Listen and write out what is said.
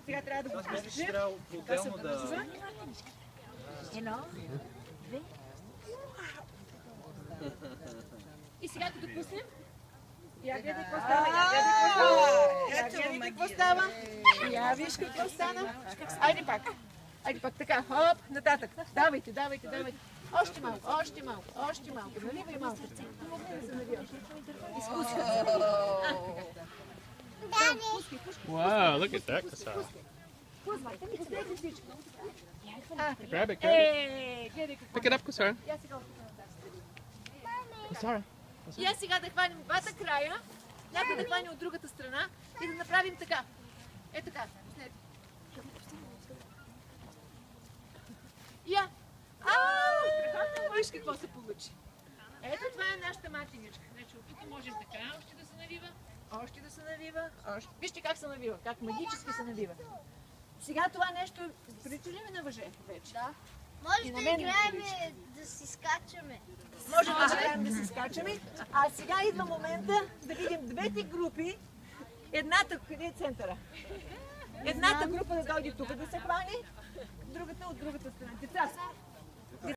Сега трябва да го спустиш. Трябва по-отделно да... Едно, две. И сега като пуснем, я гледай какво става, я гледай какво става, я виж какво стана. Айде пак, така, хоп, нататък. Давайте. Още малко. Наливай малко. Помогни да се навиваш. Изпускай. Wow, look at that, Kasara. Пускай всичко. Grab it. Pick it up, Kasara. Kasara. И сега да хванем двата края, някой да хване от другата страна и да направим така. Така. Виж какво се получи. Ето това е нашата маченичка. Значи от тук можем така още да се навива. Вижте как се навива, как магически се навива. Сега това нещо прилича ли ми на въже вече? Да. Може да играем да си скачаме. Може да играем да си скачаме. А сега идва момента да видим двете групи. Едната, къде е центъра? Едната група да дойде тук да се хване, другата от другата страна. Деца,